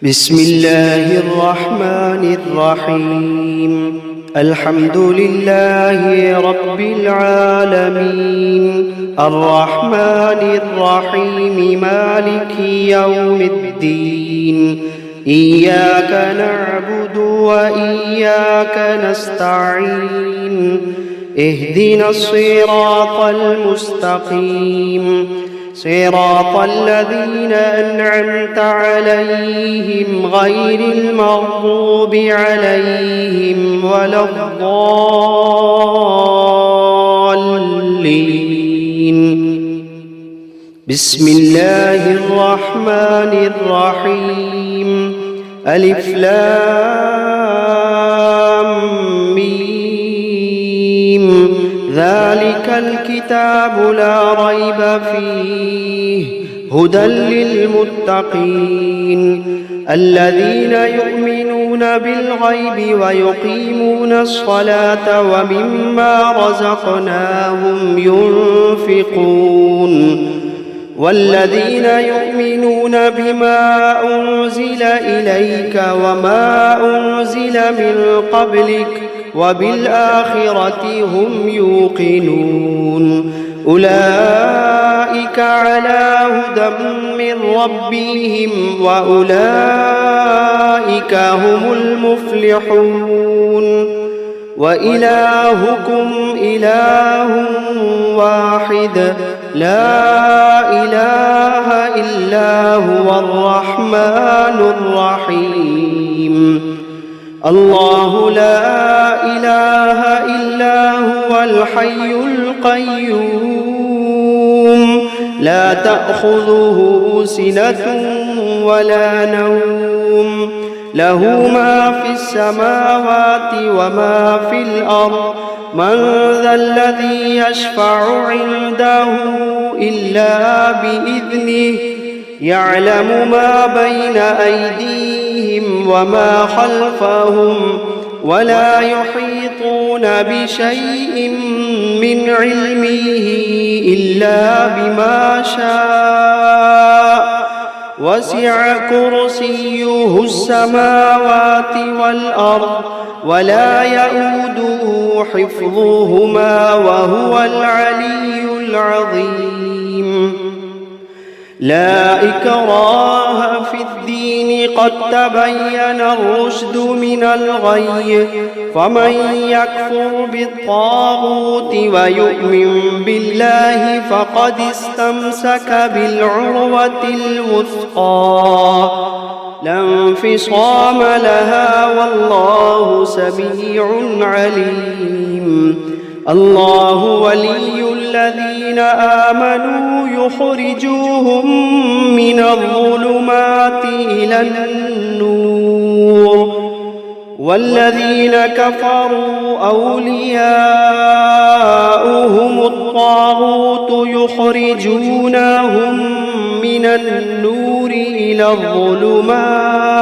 بسم الله الرحمن الرحيم. الحمد لله رب العالمين، الرحمن الرحيم، مالك يوم الدين. إياك نعبد وإياك نستعين. اهدنا الصراط المستقيم، صراط الذين أنعمت عليهم غير المغضوب عليهم ولا الضالين. بسم الله الرحمن الرحيم. ألف لام ميم. ذلك الكتاب لا ريب فيه هدى للمتقين الذين يؤمنون بالغيب ويقيمون الصلاة ومما رزقناهم ينفقون والذين يؤمنون بما أنزل إليك وما أنزل من قبلك وبالآخرة هم يوقنون. أولئك على هدى من ربهم وأولئك هم المفلحون. وإلهكم إله واحد لا إله إلا هو الرحمن الرحيم. الله لا إله إلا هو الحي القيوم، لا تأخذه سنة ولا نوم، له ما في السماوات وما في الأرض. من ذا الذي يشفع عنده إلا بإذنه، يعلم ما بين أيديهم وما خلفهم، ولا يحيطون بشيء من علمه إلا بما شاء. وسع كرسيه السماوات والأرض ولا يئوده حفظهما وهو العلي العظيم. لا إكراه في الدين، قد تبين الرشد من الغي. فمن يكفر بالطاغوت ويؤمن بالله فقد استمسك بالعروة الوثقى، لا انفصام لها، والله سميع عليم. الله ولي الذين آمنوا يخرجوهم من الظلمات إلى النور، والذين كفروا أولياؤهم الطاغوت يخرجونهم من النور إلى الظلمات.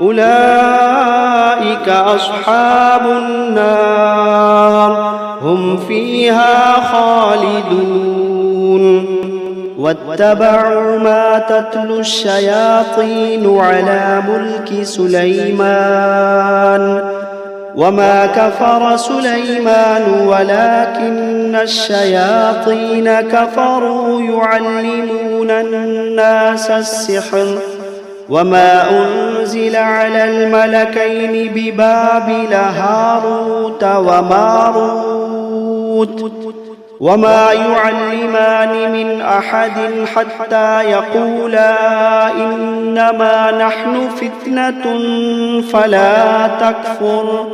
أولئك أصحاب النار، هم فيها خالدون. واتبعوا ما تتلو الشياطين على ملك سليمان، وما كفر سليمان ولكن الشياطين كفروا يعلمون الناس السحر. وما أنزل على الملكين ببابل هاروت وماروت وما يعلمان من أحد حتى يقولا إنما نحن فتنة فلا تكفر.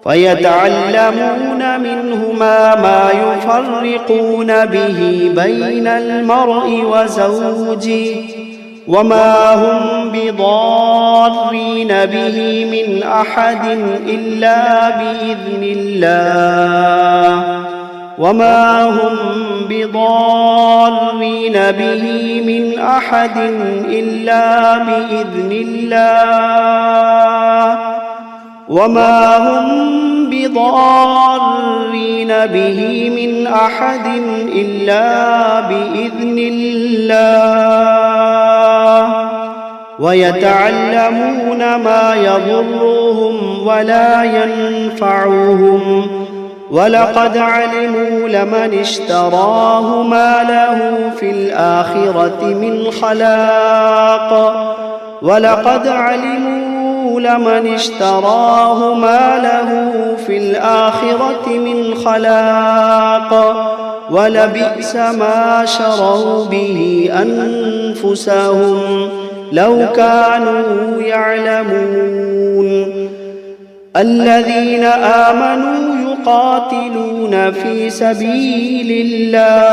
فيتعلمون منهما ما يفرقون به بين المرء وزوجه، وما هم بضارين به من أحد إلا بإذن الله، وما هم بضارين به من أحد إلا بإذن الله، وما هم بضارين به من أحد إلا بإذن الله. ويتعلمون ما يضرهم ولا ينفعهم ولقد علموا لمن اشتراه ما له في الآخرة من خلاق ولقد علموا لمن اشتراه ما له في الآخرة من خلاق ولبئس ما شروا به أنفسهم لو كانوا يعلمون الذين آمنوا يقاتلون في سبيل الله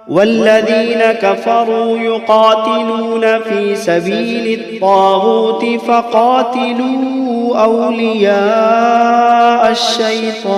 والذين كفروا يقاتلون في سبيل الطاغوت فقاتلوا أولياء الشيطان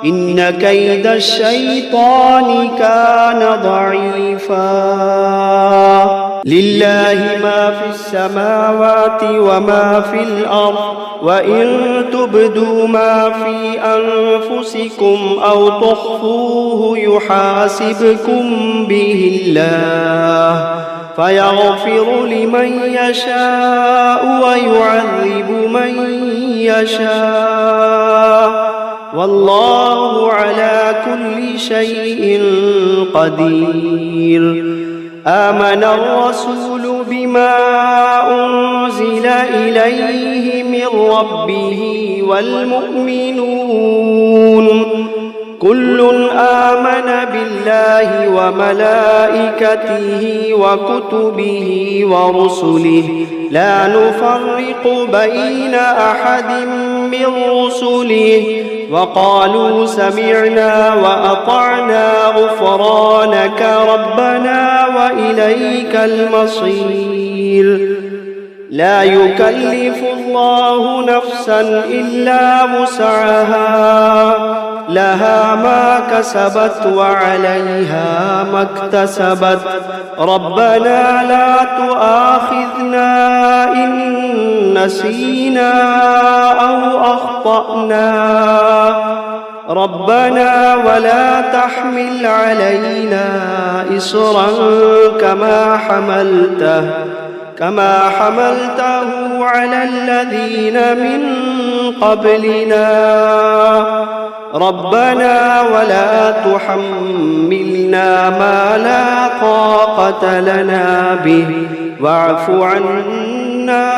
إن كيد الشيطان كان ضعيفا لله ما في السماوات وما في الأرض وإن تبدوا ما في أنفسكم أو تخفوه يحاسبكم به الله فيغفر لمن يشاء ويعذب من يشاء والله على كل شيء قدير آمن الرسول بما أنزل إليه من ربه والمؤمنون كل آمن بالله وملائكته وكتبه ورسله لا نفرق بين أحد من رسله وقالوا سمعنا وأطعنا غفرانك ربنا وإليك المصير لا يكلف الله نفسا إلا وسعها لها ما كسبت وعليها ما اكتسبت ربنا لا تؤاخذنا إن نسينا أو أخطأنا ربنا ولا تحمل علينا إصرا كما حملته على الذين من قبلنا ربنا ولا تحملنا ما لا طاقة لنا به واعف عنا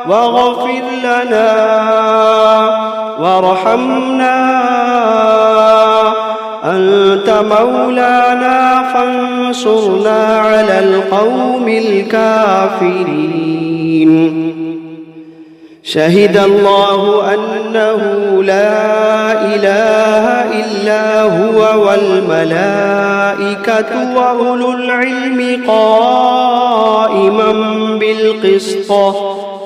واغفر لنا وارحمنا أنت مولانا فانصرنا على القوم الكافرين شهد الله أنه لا إله إلا هو والملائكة وأولو العلم قائما بالقسط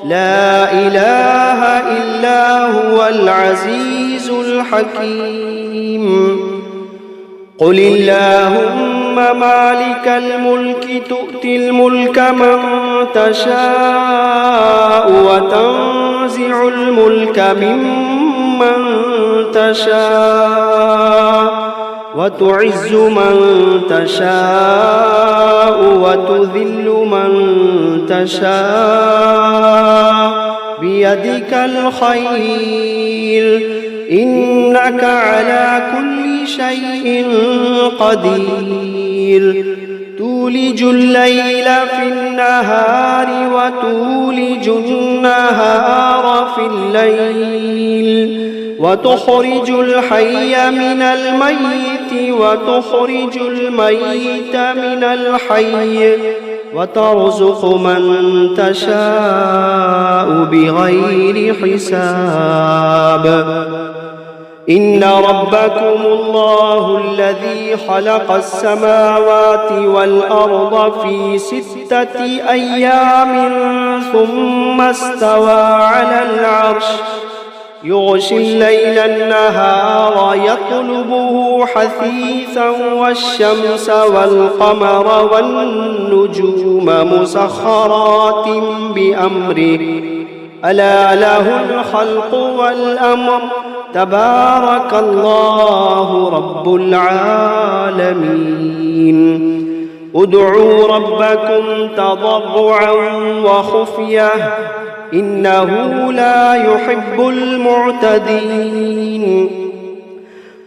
لا إله إلا هو العزيز الحكيم قل اللهم مالك الملك تؤتي الملك من تشاء وتنزع الملك ممن تشاء وتعز من تشاء وتذل من تشاء بيدك الخير إنك على كل شيء قدير تولج الليل في النهار وتولج النهار في الليل وتخرج الحي من الميت وتخرج الميت من الحي وترزق من تشاء بغير حساب إن ربكم الله الذي خلق السماوات والأرض في 6 أيام ثم استوى على العرش يغشي الليل النهار يطلبه حثيثا والشمس والقمر والنجوم مسخرات بأمره ألا له الخلق والأمر تبارك الله رب العالمين ادعوا ربكم تضرعا وخفية إنه لا يحب المعتدين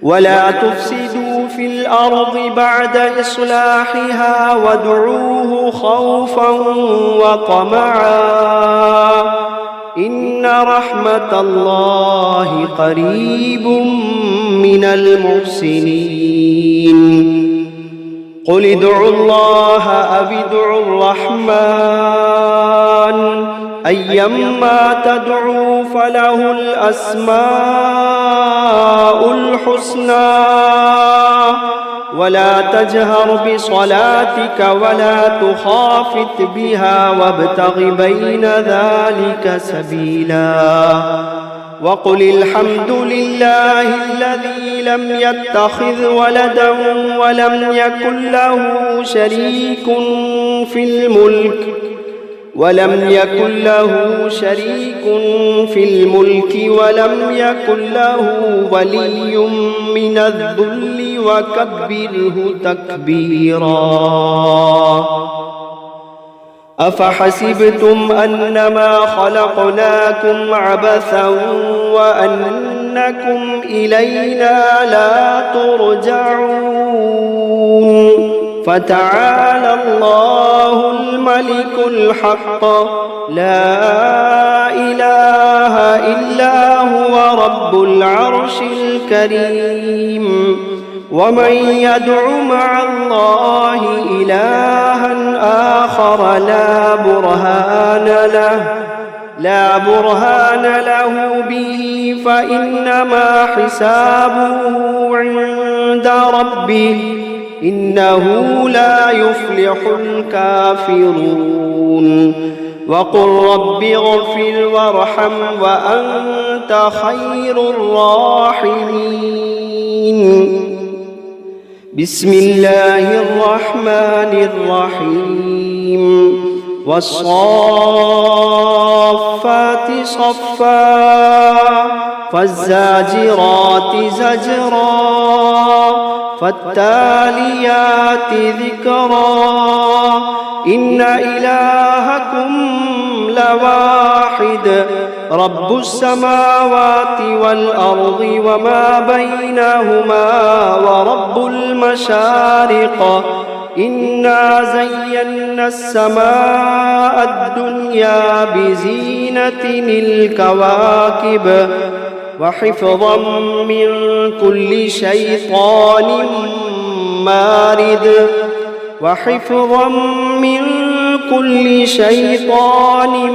ولا تفسدوا في الأرض بعد إصلاحها وادعوه خوفا وطمعا إن رحمة الله قريب من المحسنين قل ادعوا الله أو ادعوا الرحمن أيما تدعوا فله الأسماء الحسنى ولا تجهر بصلاتك ولا تخافت بها وابتغ بين ذلك سبيلا وقل الحمد لله الذي لم يتخذ ولدا ولم يكن له شريك في الملك ولم يكن ولم يكن له ولي من الذل وكبره تكبيرا أفحسبتم أنما خلقناكم عبثا وأنكم إلينا لا ترجعون فتعالى الله الملك الحق لا إله إلا هو رب العرش الكريم ومن يدع مع الله إلها آخر لا برهان له به فإنما حسابه عند ربه إنه لا يفلح الكافرون وقل رب اغفر وارحم وأنت خير الراحمين بسم الله الرحمن الرحيم والصافات صفا فالزاجرات زجرا فالتاليات ذكرا إن إلهكم لواحد رب السماوات والأرض وما بينهما ورب المشارق إنا زينا السماء الدنيا بزينة الكواكب وحفظا من كل شيطان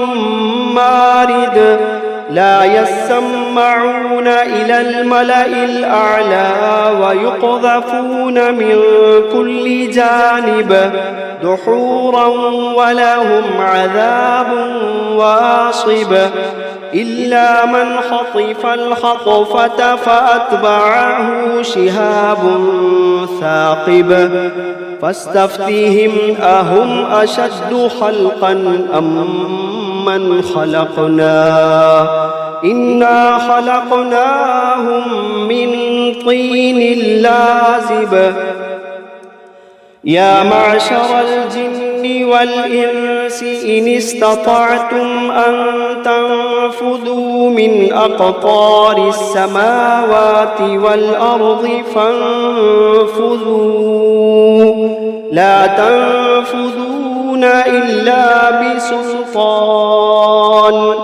مارد لا يسمعون إلى الملأ الأعلى ويقذفون من كل جانب دحورا ولهم عذاب واصب إلا من خطف الخطفة فأتبعه شهاب ثاقب فاستفتهم أهم أشد خلقا أم من خلقنا إنا خلقناهم من طين لازب يا معشر الجن والإنس إن استطعتم أن تنفذوا من أقطار السماوات والأرض فانفذوا لا تنفذون إلا بسلطان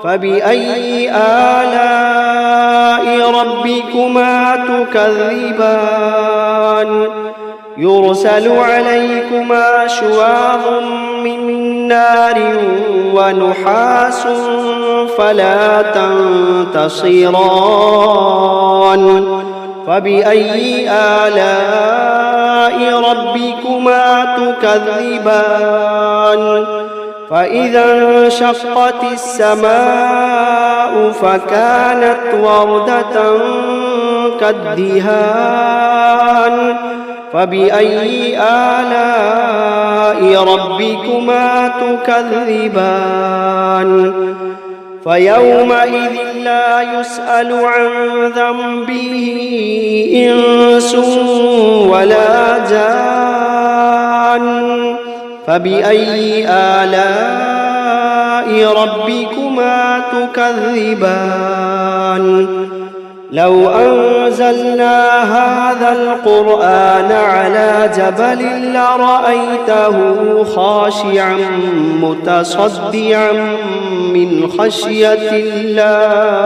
فبأي آلاء ربكما تكذبان يرسل عليكما شواظ من نار ونحاس فلا تنتصران فبأي آلاء ربكما تكذبان فإذا انشقت السماء فكانت وردة كالدهان فبأي آلاء ربكما تكذبان فيومئذ لا يسأل عن ذنبه إنس ولا جان فبأي آلاء ربكما تكذبان لو أنزلنا هذا القرآن على جبل لرأيته خاشعا متصدعا من خشية الله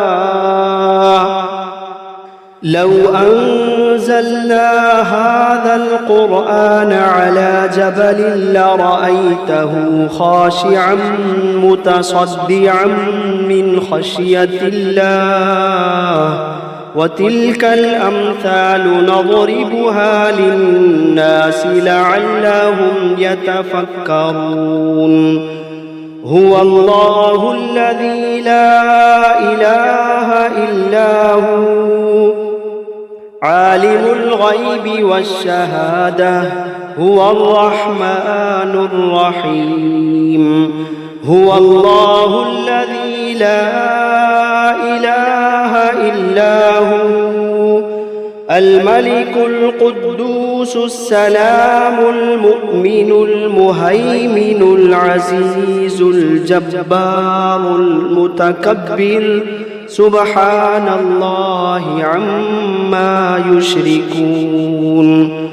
لو أنزلنا هذا القرآن على جبل لرأيته خاشعا متصدعا من خشية الله وتلك الأمثال نضربها للناس لعلهم يتفكرون هو الله الذي لا إله إلا هو عالم الغيب والشهادة هو الرحمن الرحيم هو الله الذي لا إله إلا هو الملك القدوس السلام المؤمن المهيمن العزيز الجبار المتكبر سبحان الله عما يشركون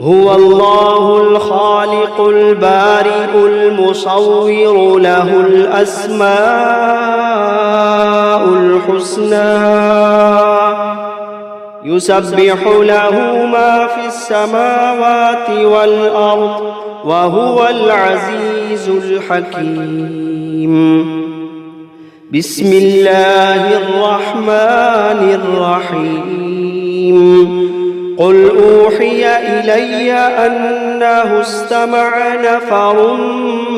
هو الله الخالق البارئ المصور له الأسماء الحسنى يسبح له ما في السماوات والأرض وهو العزيز الحكيم بسم الله الرحمن الرحيم قل أوحي إلي أنه استمع نفر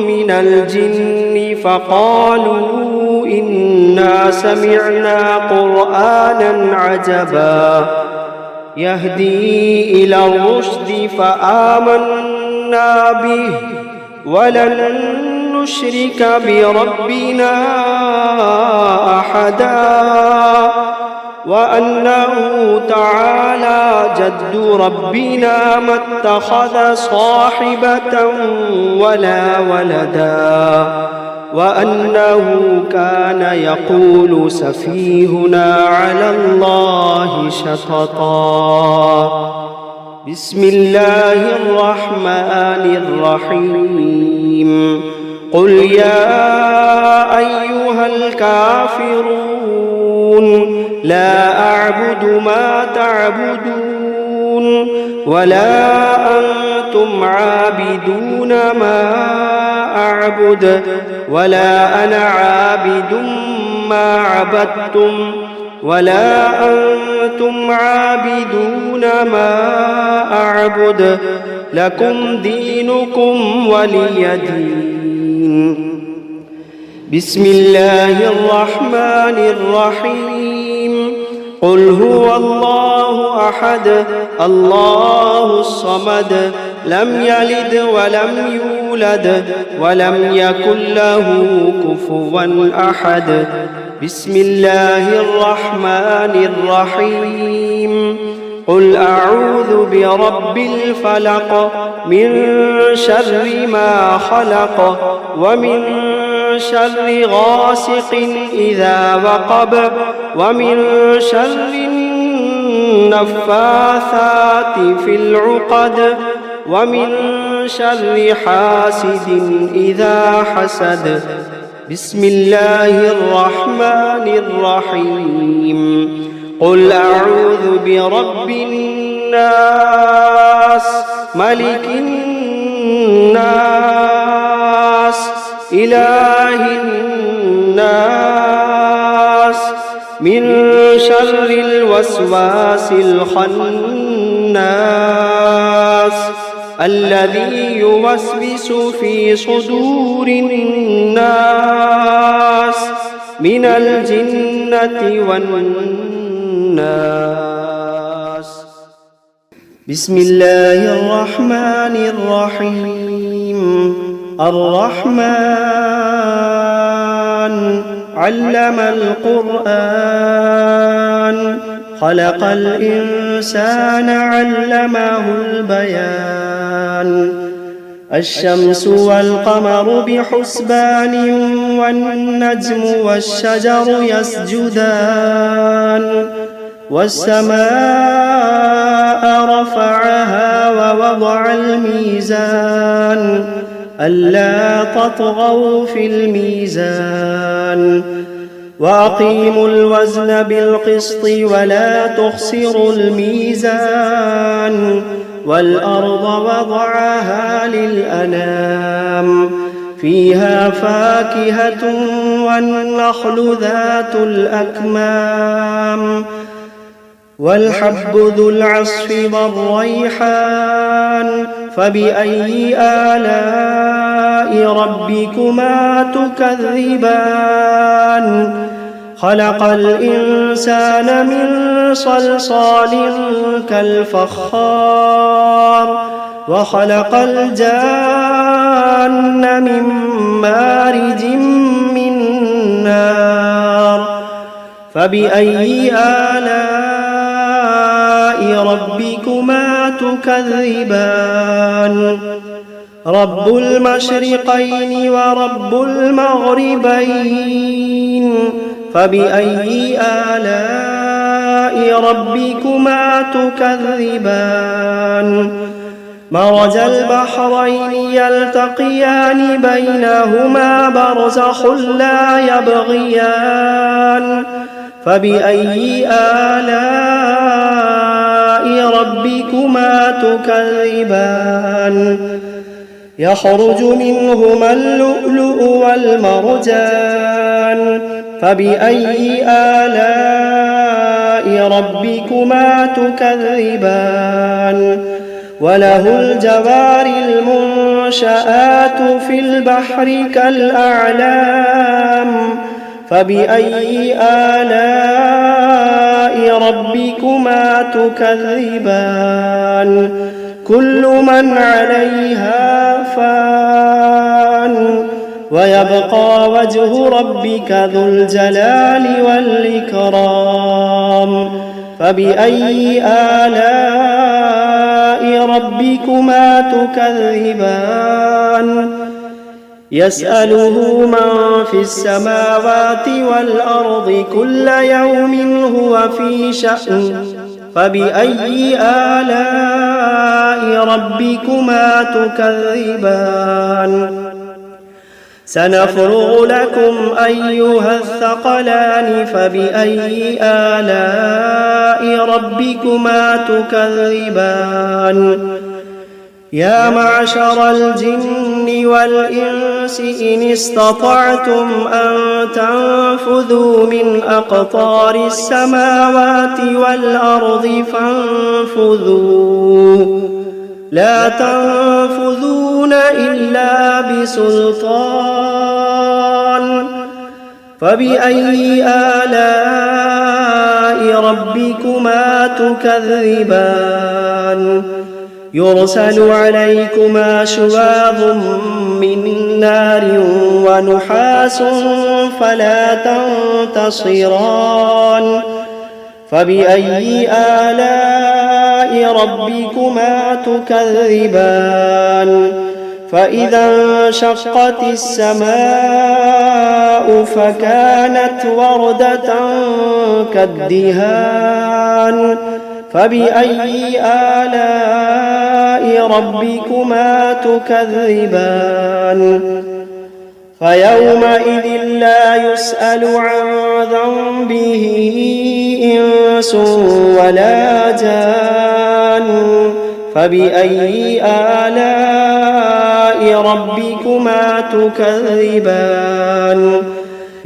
من الجن فقالوا إنا سمعنا قرآنا عجبا يهدي إلى الرشد فآمنا به ولن نشرك بربنا أحدا وأنه تعالى جد ربنا ما اتخذ صاحبة ولا ولدا وأنه كان يقول سفيهنا على الله شططا بسم الله الرحمن الرحيم قل يا أيها الكافرون لا أعبد ما تعبدون ولا أنتم عابدون ما أعبد ولا أنا عابد ما عبدتم ولا أنتم عابدون ما أعبد لكم دينكم ولي دين بسم الله الرحمن الرحيم قل هو الله أحد الله الصمد لم يلد ولم يولد ولم يكن له كفوا أحد بسم الله الرحمن الرحيم قل أعوذ برب الفلق من شر ما خلق ومن شر غاسق إذا وقب ومن شر النفاثات في العقد ومن شر حاسد إذا حسد بسم الله الرحمن الرحيم قل أعوذ برب الناس ملك الناس إله الناس من شر الوسواس الخناس الذي يوسوس في صدور الناس من الجنة والناس. بسم الله الرحمن الرحيم. الرحمن علم القرآن خلق الإنسان علمه البيان. الشمس والقمر بحسبان والنجم والشجر يسجدان. والسماء رفعها ووضع الميزان ألا تطغوا في الميزان وأقيموا الوزن بالقسط ولا تخسروا الميزان. والأرض وضعها للأنام فيها فاكهة والنخل ذات الأكمام والحب ذو العصف والريحان. فبأي آلاء ربكما تكذبان؟ خلق الإنسان من صلصال كالفخار وخلق الجان من مارج من نار. فبأي آلاء ربكما تكذبان؟ رب المشرقين ورب المغربين. فبأي آلاء ربكما تكذبان؟ مرج البحرين يلتقيان بينهما برزخ لا يبغيان. فبأي آلاء ربكما تكذبان؟ يخرج منهما اللؤلؤ والمرجان. فبأي آلاء ربكما تكذبان؟ وله الجوار المنشآت في البحر كالأعلام. فبأي آلاء ربكما تكذبان؟ كل من عليها فان ويبقى وجه ربك ذو الجلال والإكرام. فبأي آلاء ربكما تكذبان؟ يسأله من في السماوات والأرض كل يوم هو في شأن. فبأي آلاء ربكما تكذبان؟ سنفرغ لكم أيها الثقلان. فبأي آلاء ربكما تكذبان؟ يا معشر الجن والإنس إن استطعتم أن تنفذوا من أقطار السماوات والأرض فانفذوا لا تنفذون إلا بسلطان. فبأي آلاء ربكما تكذبان؟ يرسل عليكما شواظ من نار ونحاس فلا تنتصران. فبأي آلاء ربكما تكذبان؟ فإذا انشقت السماء فكانت وردة كالدهان. فبأي آلاء ربكما تكذبان؟ فيومئذ لا يسأل عن ذنبه إنس ولا جان فبأي آلاء ربكما تكذبان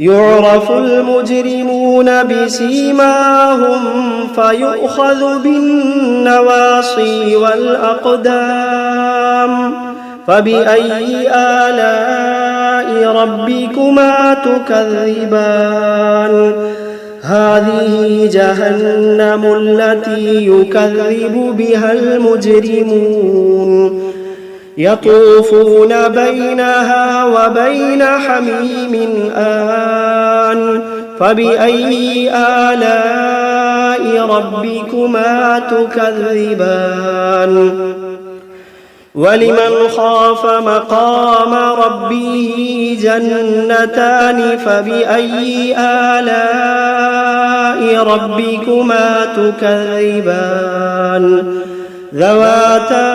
يعرف المجرمون بسيماهم فيؤخذ بالنواصي والأقدام فبأي آلاء ربكما تكذبان هذه جهنم التي يكذب بها المجرمون يطوفون بينها وبين حميم آن فبأي آلاء ربكما تكذبان ولمن خاف مقام ربه جنتان فبأي آلاء ربكما تكذبان ذواتا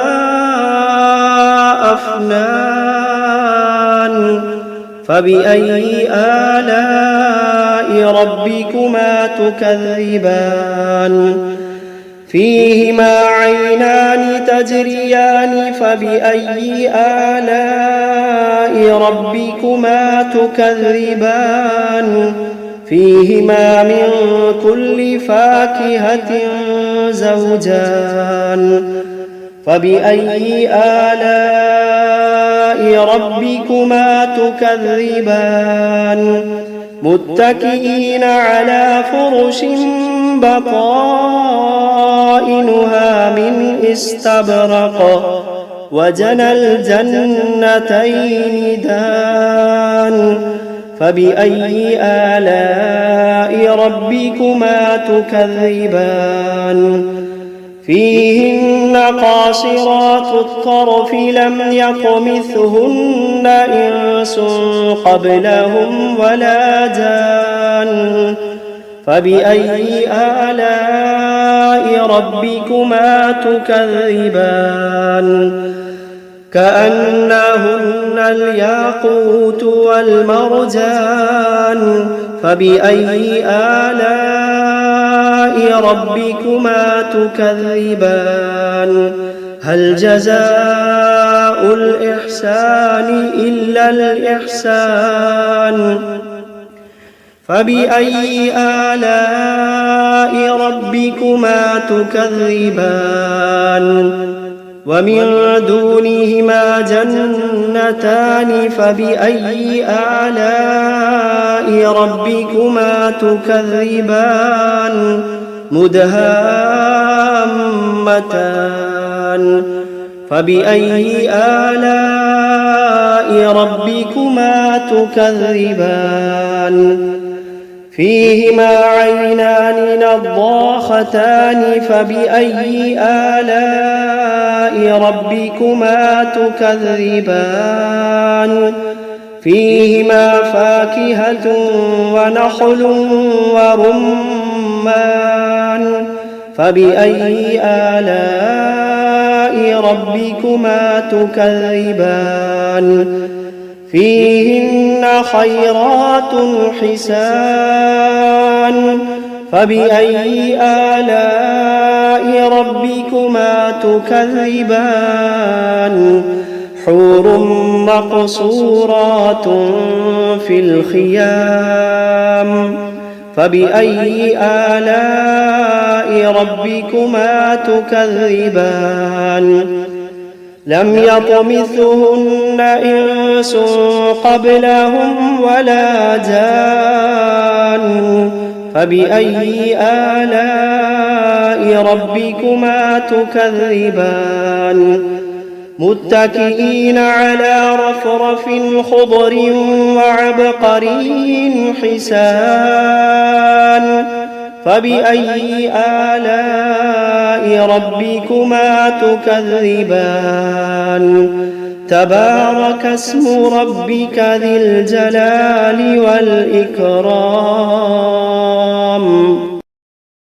أفنان فبأي آلاء ربكما تكذبان فيهما عينان تجريان فبأي آلاء ربكما تكذبان فيهما من كل فاكهة زوجان فبأي آلاء ربكما تكذبان متكئين على فرش بطائنها من استبرق وجنى الجنتين دان فبأي آلاء ربكما تكذبان فيهن قاصرات الطرف لم يطمثهن إنس قبلهم ولا جان فبأي آلاء ربكما تكذبان كأنهن الياقوت والمرجان فبأي آلاء ربكما تكذبان هل جزاء الإحسان إلا الإحسان فبأي آلاء ربكما تكذبان ومن دونهما جنتان فبأي آلاء ربكما تكذبان مدهامتان فبأي آلاء ربكما تكذبان فيهما عينان نضاختان فبأي آلاء ربكما تكذبان فيهما فاكهة ونخل ورمان فبأي آلاء ربكما تكذبان فيهن خيرات حسان فبأي آلاء ربكما تكذبان حور مقصورات في الخيام فبأي آلاء ربكما تكذبان لم يطمثهن إنس قبلهم ولا جان فبأي آلاء ربكما تكذبان متكئين على رفرف خضر وعبقري حسان فبأي آلاء ربكما تكذبان تبارك اسم ربك ذي الجلال والإكرام